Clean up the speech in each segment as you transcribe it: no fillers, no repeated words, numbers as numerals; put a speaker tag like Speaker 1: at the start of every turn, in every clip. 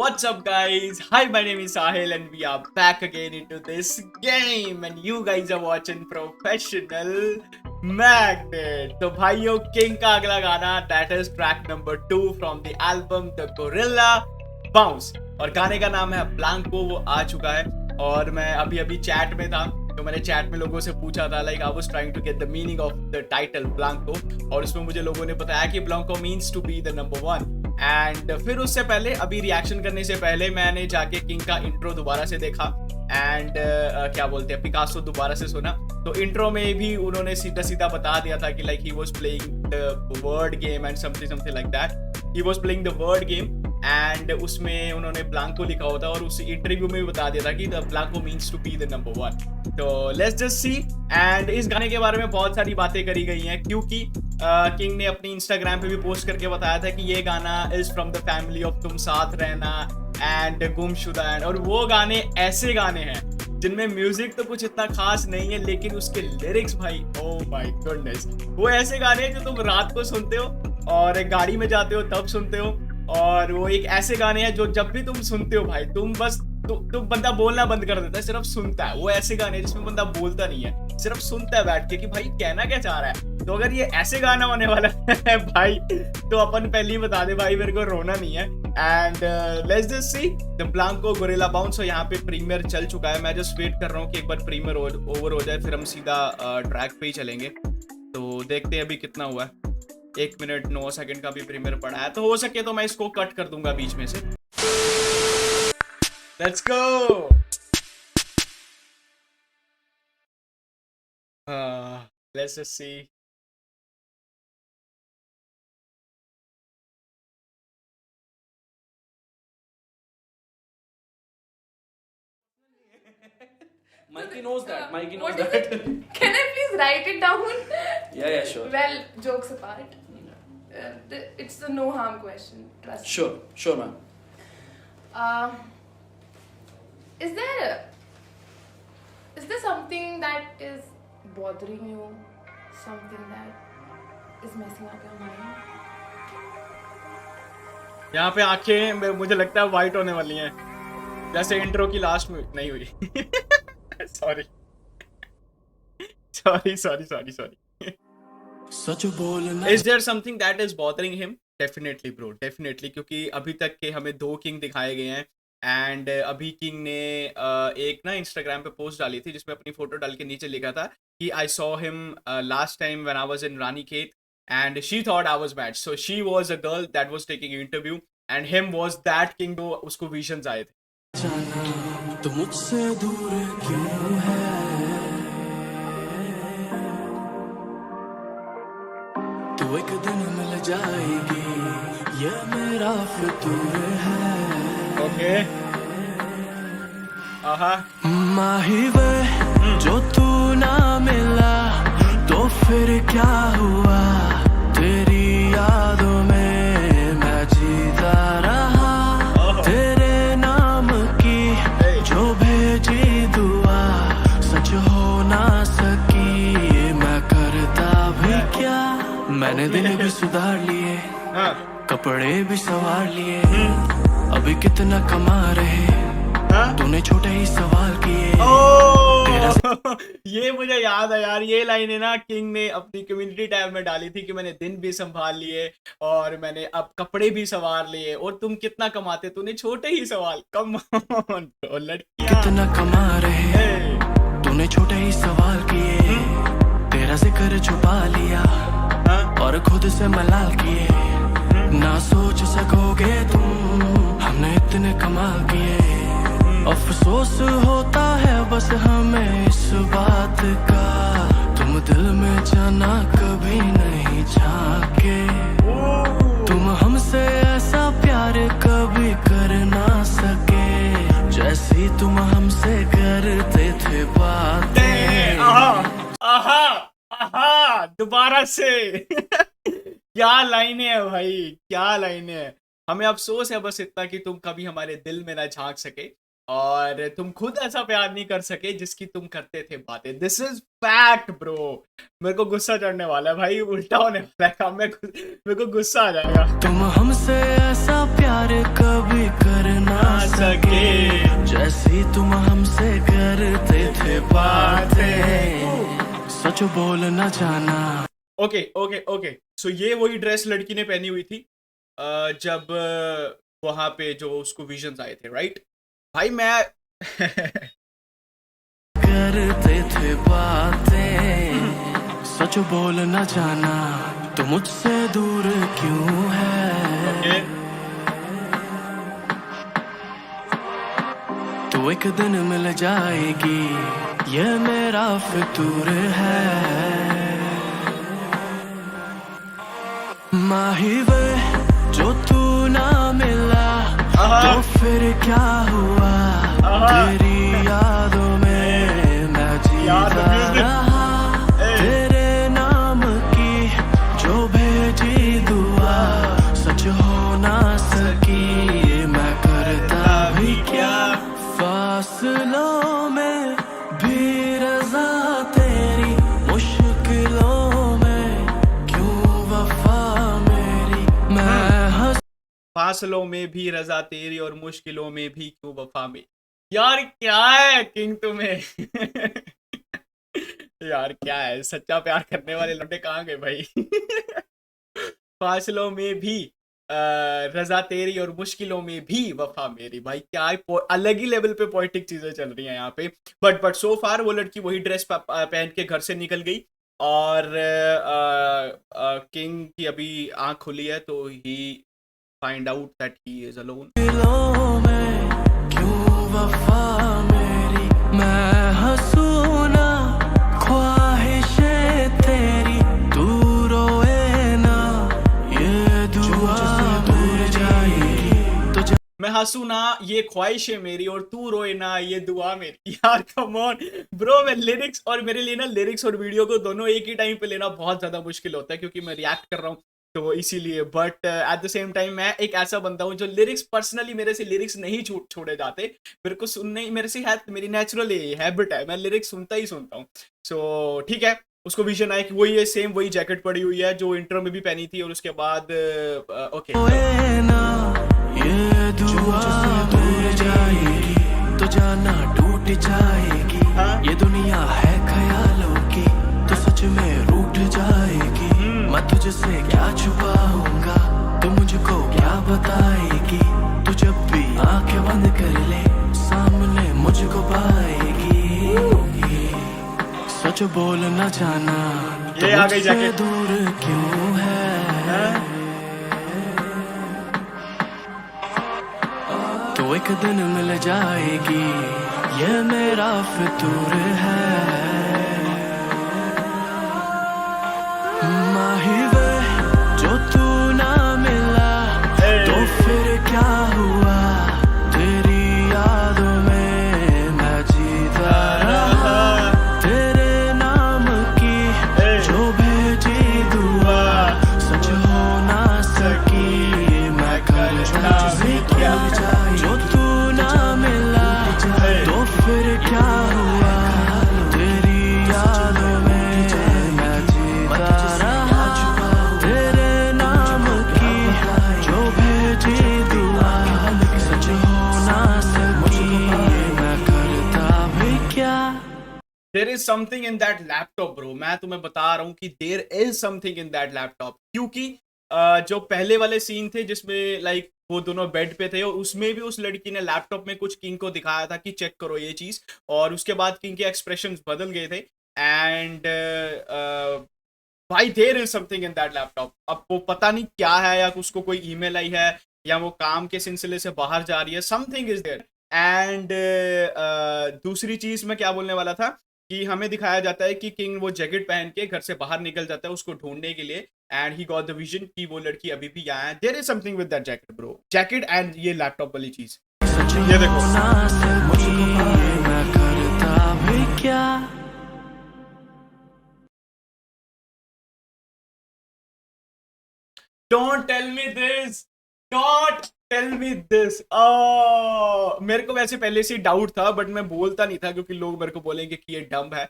Speaker 1: What's up guys? Hi, my name is Sahil and we are back again into this game and you guys are watching Professional Magnet. तो भाइयों king का अगला गाना that is track number 2 from the album The Gorilla Bounce और गाने का नाम है Blanco। वो आ चुका है और मैं अभी चैट में था तो मैंने चैट में लोगों से पूछा था like I was trying to get the meaning of the title Blanco और उसमें मुझे लोगों ने बताया कि Blanco means to be the number 1 and फिर उससे पहले अभी रिएक्शन करने से पहले मैंने जाके किंग का इंट्रो दोबारा से देखा एंड क्या बोलते हैं पिकासो दोबारा से सुना तो इंट्रो में भी उन्होंने सीधा बता दिया था कि like he was playing the word game and something like that he was playing the word game and उसमें उन्होंने ब्लांको लिखा होता और उस इंटरव्यू में भी बता दिया था कि the Blanco means to be the number 1। तो लेट्स जस्ट सी एंड इस गाने के बारे में बहुत सारी बातें करी गई हैं क्योंकि किंग ने अपनी इंस्टाग्राम पे भी पोस्ट करके बताया था कि ये गाना is from the family of तुम साथ रहना एंड गुमशुदा एंड और वो गाने ऐसे गाने हैं जिनमें म्यूजिक तो कुछ इतना खास नहीं है लेकिन उसके लिरिक्स भाई ओ माय गुडनेस वो ऐसे गाने हैं जो तुम रात को सुनते हो और गाड़ी में जाते हो तब सुनते हो और वो एक ऐसे गाने हैं जो जब भी तुम सुनते हो भाई तुम बस तुम बंदा बोलना बंद कर देता है सिर्फ सुनता है। वो ऐसे गाने हैं जिसमें बंदा बोलता नहीं है सिर्फ सुनता है बैठ के कि भाई कहना क्या चाह रहा है। तो अगर ये ऐसे गाना होने वाला है भाई तो अपन पहले ही बता दे भाई मेरे को रोना नहीं है। And let's just see the Blanco gorilla bounce. और यहाँ पे प्रीमियर चल चुका है मैं जस्ट वेट कर रहा हूँ कि एक बार प्रीमियर ओवर हो जाए फिर हम सीधा ट्रैक पे ही चलेंगे। तो देखते हैं अभी कितना हुआ है 1 मिनट 9 सेकंड का भी प्रीमियर पड़ा है तो हो सके तो मैं इसको कट कर दूंगा बीच में से। Let's go. Let's just C
Speaker 2: Mikey knows that. Mikey knows
Speaker 3: What is
Speaker 2: that.
Speaker 3: it? Can I please write it down?
Speaker 2: Yeah, sure.
Speaker 3: Well, jokes apart, it's a no harm question. Trust me.
Speaker 2: Sure, ma'am.
Speaker 3: Is there something that is bothering you? Something that is messing up your mind?
Speaker 1: यहाँ पे आंखें मुझे लगता है white होने वाली हैं जैसे इंट्रो की लास्ट में नहीं हुई। सॉरी
Speaker 2: सच बोलना।
Speaker 1: Is there something that is bothering him? Definitely bro, definitely क्योंकि अभी तक के हमें 2 किंग दिखाए गए हैं एंड अभी किंग ने एक ना इंस्टाग्राम पे पोस्ट डाली थी जिसमें अपनी फोटो डाल के नीचे लिखा था कि I saw him last time when I was in Ranikhet and she thought I was match so she was a girl that was taking interview and him was that king जो उसको विजन्स आए थे।
Speaker 2: तो मुझसे दूर क्यों है तू एक दिन मिल जाएगी ये मेरा फितूर है।
Speaker 1: ओके आहा
Speaker 2: माही वे जो तू ना मिला तो फिर क्या हुआ तेरी यादों में मैं जीता रहा तेरे नाम की जो भेजी दुआ सच हो ना सकी मैं करता भी क्या मैंने दिन भी सुधार लिए कपड़े भी संवार लिए अभी कितना कमा रहे तूने छोटे ही सवाल किए।
Speaker 1: ये मुझे याद है यार ये लाइन है ना किंग ने अपनी कम्युनिटी टैब में डाली थी कि मैंने दिन भी संभाल लिए और मैंने अब कपड़े भी संवार लिए और तुम कितना कमाते तूने छोटे ही सवाल कम लड़कियां
Speaker 2: कितना कमा रहे तूने छोटे ही सवाल किए तेरा जिक्र छुपा लिया और खुद से मलाल किए ना सोच सकोगे तुम हमने इतने कमाल किए अफसोस होता है बस हमें इस बात का तुम दिल में जाना कभी नहीं झांके तुम हमसे ऐसा प्यार कभी कर ना सके जैसी तुम हमसे करते थे बातें।
Speaker 1: आहा दोबारा से क्या लाइनें है भाई क्या लाइनें है। हमें अफसोस है बस इतना कि तुम कभी हमारे दिल में ना झांक सके और तुम खुद ऐसा प्यार नहीं कर सके जिसकी तुम करते थे बातें। This is fact bro. मेरे को गुस्सा चढ़ने वाला है भाई उल्टा होने वाला है काम मेरे को गुस्सा आ जाएगा।
Speaker 2: तुम हमसे ऐसा प्यार कभी कर ना
Speaker 1: सके।
Speaker 2: जैसी तुम हमसे करते थे बातें, सच बोल न जाना।
Speaker 1: ओके ओके ओके, सो ये वही ड्रेस लड़की ने पहनी हुई थी जब वहां पे जो उसको विजन्स आए थे, राइट भाई? मैं
Speaker 2: करते थे बातें, सच बोल न जाना। तू मुझसे दूर क्यों है?
Speaker 1: ओके
Speaker 2: तू एक दिन मिल जाएगी, ये मेरा फितूर है। माही वे जो तू ना मिला, तो फिर क्या हुआ? तेरी यादों में मैं जीता रहा। तेरे नाम की जो भेजी दुआ सच हो ना सकी, मैं करता भी क्या? फासलों में भी रज़ा तेरी, मुश्किलों में क्यों वफा मेरी। मैं
Speaker 1: फासलों में भी रजा तेरी और मुश्किलों में भी क्यों वफा में। यार क्या है किंग तुम्हें? यार क्या है, सच्चा प्यार करने वाले लौंडे कहाँ गए भाई? फासलों में भी रजा तेरी और मुश्किलों में भी वफा मेरी। भाई क्या है, अलग ही लेवल पे पोएटिक चीजें चल रही हैं यहाँ पे। बट सो फार वो लड़की वही ड्रेस पहन के घर से निकल गई और किंग की अभी आंख खुली है तो he find out that he is alone.
Speaker 2: दिलों में क्यों वफा मेरी। मैं हंसूं ना ख्वाहिशें तेरी, तू रोए ना ये दुआ दूर जाएगी। तो
Speaker 1: मैं हंसू ना ये ख्वाहिशें मेरी और तू रोए ना ये दुआ मेरी। यार कम ऑन ब्रो, मैं लिरिक्स और मेरे लिए ना लिरिक्स और वीडियो को दोनों एक ही टाइम पे लेना बहुत ज्यादा मुश्किल होता है क्योंकि मैं रिएक्ट कर रहा हूँ तो इसीलिए। But at the same time मैं एक ऐसा बंदा हूँ जो लिरिक्स पर्सनली मेरे से लिरिक्स नहीं छोड़े जाते। मेरे को सुनने मेरे से है, मेरी नेचुरल हैबिट है, मैं लिरिक्स सुनता ही सुनता हूँ। सो ठीक है, उसको विजन आया कि वही है, सेम वही जैकेट पड़ी हुई है जो इंट्रो में भी पहनी थी और उसके बाद ओके
Speaker 2: रोए ना ये दुआ दूर जाएगी, तो जाना टूट जाएगी।
Speaker 1: हाँ?
Speaker 2: ये दुनिया है ख्यालों की, तो सच में रूठ जाएगी। मैं तुझसे क्या छुपाऊंगा, तू मुझको क्या बताएगी। तू जब भी आंखें बंद कर ले, सामने मुझको पाएगी। सच बोल न जाना, तो
Speaker 1: ये आ गई
Speaker 2: मुझसे
Speaker 1: जैकेट।
Speaker 2: दूर क्यों है? तो एक दिन मिल जाएगी, ये मेरा फितूर है। माही वे जो तू ना मिला, तो फिर क्या हुआ? तेरी यादों में मैं जीता रहा। तेरे नाम की जो भेजी दुआ सच हो ना सकी, मैं करता भी क्या? जो तू ना मिला, तो फिर क्या हुआ? तेरी यादों में मैं जीता रहा। तेरे नाम की जो भेजी दुआ सच हो ना सकी, मैं करता भी क्या?
Speaker 1: There is something in that laptop bro, मैं तुम्हें बता रहा हूँ कि there is something in that laptop. क्योंकि जो पहले वाले सीन थे जिसमें लाइक वो दोनों बेड पे थे और उसमें भी उस लड़की ने लैपटॉप में कुछ किंग को दिखाया था कि चेक करो ये चीज, और उसके बाद किंग के एक्सप्रेशंस बदल गए थे। एंड भाई there is something in that laptop. अब वो पता नहीं क्या है, या उसको कोई ईमेल आई है या वो काम के सिलसिले से बाहर जा रही है, समथिंग इज देयर। एंड दूसरी चीज मैं क्या बोलने वाला था कि हमें दिखाया जाता है कि किंग वो जैकेट पहन के घर से बाहर निकल जाता है उसको ढूंढने के लिए, and he got the vision कि वो लड़की अभी भी यहाँ है। There is something with that jacket bro, jacket and ये लैपटॉप वाली चीज। ये देखो
Speaker 2: ना सकी, मैं करता भी क्या?
Speaker 1: Don't tell me this, don't tell me this. मेरे को वैसे पहले से डाउट था बट मैं बोलता नहीं था क्योंकि लोग मेरे को बोलेंगे कि ये डम्ब है।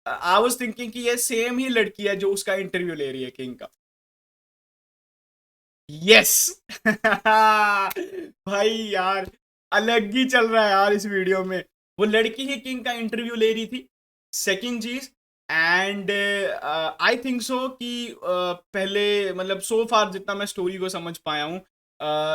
Speaker 1: आई वाज थिंकिंग कि ये सेम ही लड़की है जो उसका इंटरव्यू ले रही है किंग का। यस भाई यार अलग ही चल रहा है यार इस वीडियो में। वो लड़की ही किंग का इंटरव्यू ले रही थी, सेकंड चीज। एंड आई थिंक सो कि पहले मतलब सो फार जितना मैं स्टोरी को समझ पाया हूँ,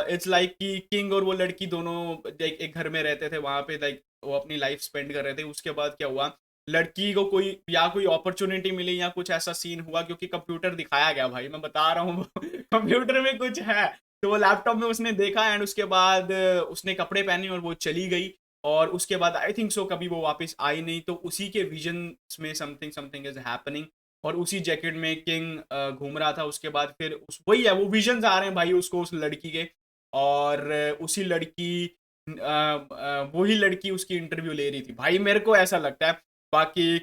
Speaker 1: इट्स लाइक कि किंग और वो लड़की दोनों एक घर में रहते थे, वहां पे लाइक वो अपनी लाइफ स्पेंड कर रहे थे। उसके बाद क्या हुआ, लड़की को कोई अपॉर्चुनिटी मिली या कुछ ऐसा सीन हुआ, क्योंकि कंप्यूटर दिखाया गया भाई, मैं बता रहा हूँ कंप्यूटर में कुछ है। तो वो लैपटॉप में उसने देखा एंड उसके बाद उसने कपड़े पहने और वो चली गई। और उसके बाद आई थिंक सो कभी वो वापस आई नहीं। तो उसी के विजन में समथिंग इज हैपनिंग, और उसी जैकेट में किंग घूम रहा था। उसके बाद फिर वही है, वो विजन्स आ रहे हैं भाई उसको, उस लड़की के। और उसी लड़की वही लड़की उसकी इंटरव्यू ले रही थी भाई, मेरे को ऐसा लगता है। बाकी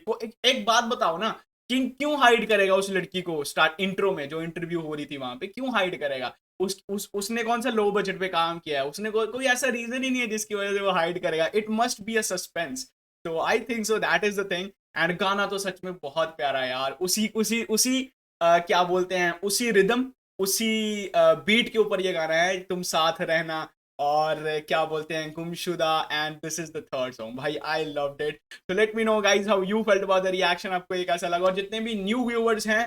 Speaker 1: एक बात बताओ ना, किंग क्यों हाइड करेगा उस लड़की को? स्टार्ट इंट्रो में जो इंटरव्यू हो रही थी वहां पे, क्यों हाइड करेगा? उसने कौन सा लो बजट पे काम किया है? उसने कोई ऐसा रीजन ही नहीं है जिसकी वजह से वो हाइड करेगा। It must be a suspense. तो I think so that is the thing. And गाना तो सच में बहुत प्यारा है यार। उसी क्या बोलते हैं, उसी रिदम, उसी बीट के ऊपर ये गाना है, तुम साथ रहना और क्या बोलते हैं, गुमशुदा। And this is the third song भाई, आई लव्ड इट। तो let me know guys how you felt about the reaction, आपको ये कैसा लगा? और जितने भी न्यू व्यूअर्स हैं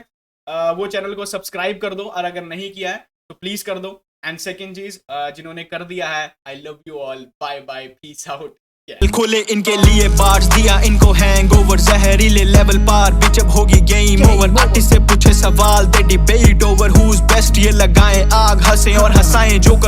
Speaker 1: वो चैनल को सब्सक्राइब कर दो, और अगर नहीं किया है तो प्लीज कर दो। एंड सेकंड चीज, जिन्होंने कर दिया है, I love you all, bye bye, peace out.
Speaker 2: खोले इनके लिए बार्स, दिया इनको हैंगओवर, जहरीले लेवल पार, बिच अब होगी गेम ओवर। आर्टिस्ट से पूछे सवाल, दे डिबेट ओवर हुज बेस्ट, ये लगाएं आग, हंसे और हंसाएं जोकर।